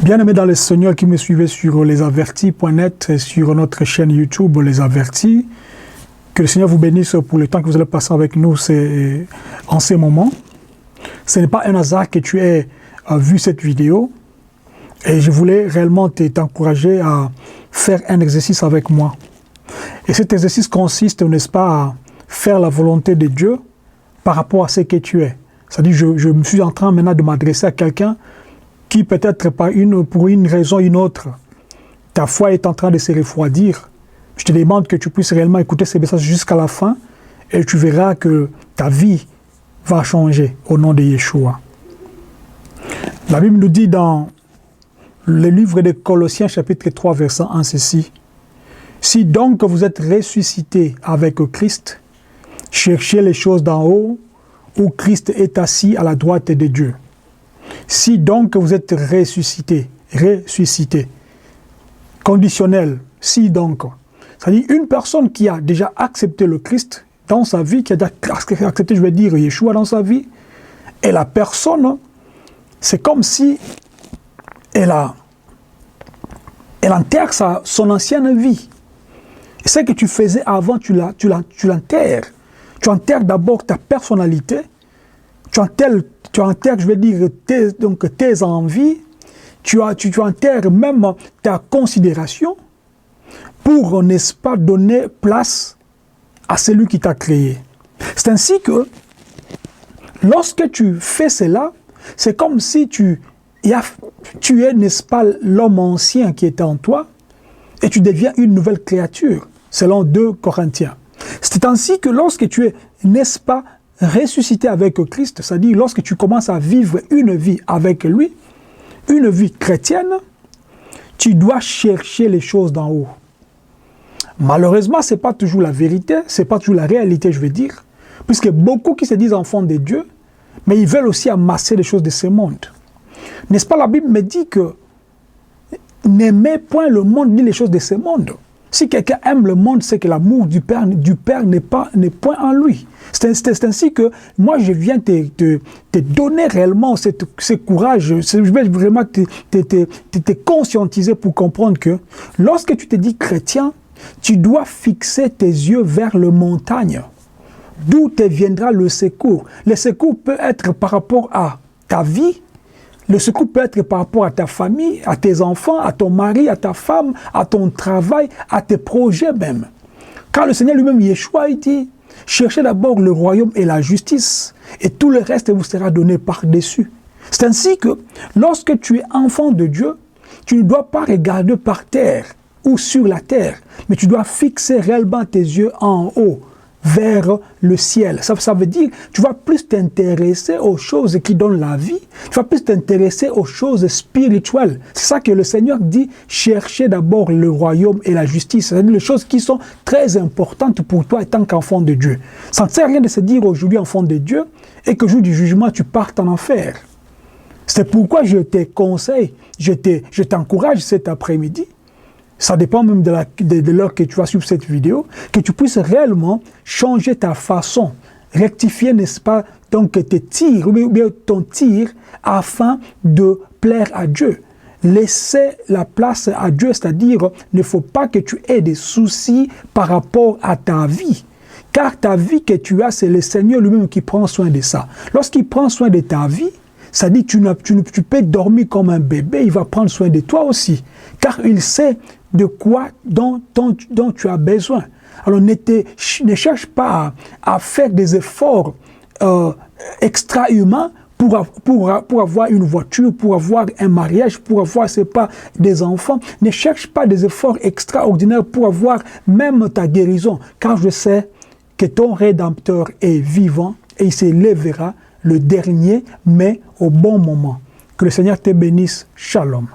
Bien-aimés dans le Seigneur qui me suivait sur lesavertis.net et sur notre chaîne YouTube Les Avertis, que le Seigneur vous bénisse pour le temps que vous allez passer avec nous en ces moments. Ce n'est pas un hasard que tu aies vu cette vidéo et je voulais réellement t'encourager à faire un exercice avec moi. Et cet exercice consiste, n'est-ce pas, à faire la volonté de Dieu par rapport à ce que tu es. C'est-à-dire, je me suis en train maintenant de m'adresser à quelqu'un qui peut-être pour une raison ou une autre, ta foi est en train de se refroidir. Je te demande que tu puisses réellement écouter ces messages jusqu'à la fin et tu verras que ta vie va changer au nom de Yeshua. La Bible nous dit dans le livre de Colossiens chapitre 3 verset 1 ceci: si donc vous êtes ressuscités avec Christ, cherchez les choses d'en haut où Christ est assis à la droite de Dieu. Si donc vous êtes ressuscité, conditionnel, si donc, c'est-à-dire une personne qui a déjà accepté le Christ dans sa vie, qui a déjà accepté, je vais dire, Yeshua dans sa vie, et la personne, c'est comme si elle enterre son ancienne vie. Et ce que tu faisais avant, tu l'enterres. Tu enterres d'abord ta personnalité, tu enterres, je vais dire, tes envies, tu enterres même ta considération pour, n'est-ce pas, donner place à celui qui t'a créé. C'est ainsi que, lorsque tu fais cela, c'est comme si tu es, n'est-ce pas, l'homme ancien qui était en toi, et tu deviens une nouvelle créature, selon 2 Corinthiens. C'est ainsi que lorsque tu es, n'est-ce pas, ressuscité avec Christ, c'est-à-dire lorsque tu commences à vivre une vie avec lui, une vie chrétienne, tu dois chercher les choses d'en haut. Malheureusement, ce n'est pas toujours la vérité, ce n'est pas toujours la réalité, je veux dire, puisque beaucoup qui se disent enfants de Dieu, mais ils veulent aussi amasser les choses de ce monde. N'est-ce pas, la Bible me dit que n'aimez point le monde ni les choses de ce monde. Si quelqu'un aime le monde, c'est que l'amour du Père n'est point en lui. C'est ainsi que moi, je viens te donner réellement ce courage. Je vais vraiment te conscientiser pour comprendre que lorsque tu te dis chrétien, tu dois fixer tes yeux vers les montagnes, d'où te viendra le secours. Le secours peut être par rapport à ta vie, le secours peut être par rapport à ta famille, à tes enfants, à ton mari, à ta femme, à ton travail, à tes projets même. Car le Seigneur lui-même, Yeshua, il dit, cherchez d'abord le royaume et la justice, et tout le reste vous sera donné par-dessus. C'est ainsi que, lorsque tu es enfant de Dieu, tu ne dois pas regarder par terre ou sur la terre, mais tu dois fixer réellement tes yeux en haut, vers le ciel. Ça veut dire que tu vas plus t'intéresser aux choses qui donnent la vie, tu vas plus t'intéresser aux choses spirituelles. C'est ça que le Seigneur dit, cherchez d'abord le royaume et la justice. C'est-à-dire les choses qui sont très importantes pour toi en tant qu'enfant de Dieu. Ça ne sert à rien de se dire aujourd'hui enfant de Dieu et que jour du jugement tu partes en enfer. C'est pourquoi je te conseille, je t'encourage cet après-midi, ça dépend même de l'heure que tu vas suivre cette vidéo, que tu puisses réellement changer ta façon, rectifier, n'est-ce pas, donc tes tirs, ou bien ton tir, afin de plaire à Dieu. Laisser la place à Dieu, c'est-à-dire, il ne faut pas que tu aies des soucis par rapport à ta vie. Car ta vie que tu as, c'est le Seigneur lui-même qui prend soin de ça. Lorsqu'il prend soin de ta vie, ça dit tu peux dormir comme un bébé, il va prendre soin de toi aussi. Car il sait de quoi dont tu as besoin. Alors ne cherche pas à faire des efforts extra-humains pour avoir une voiture, pour avoir un mariage, pour avoir, c'est pas, des enfants. Ne cherche pas des efforts extraordinaires pour avoir même ta guérison. Car je sais que ton Rédempteur est vivant et il s'élèvera le dernier, mais au bon moment. Que le Seigneur te bénisse. Shalom.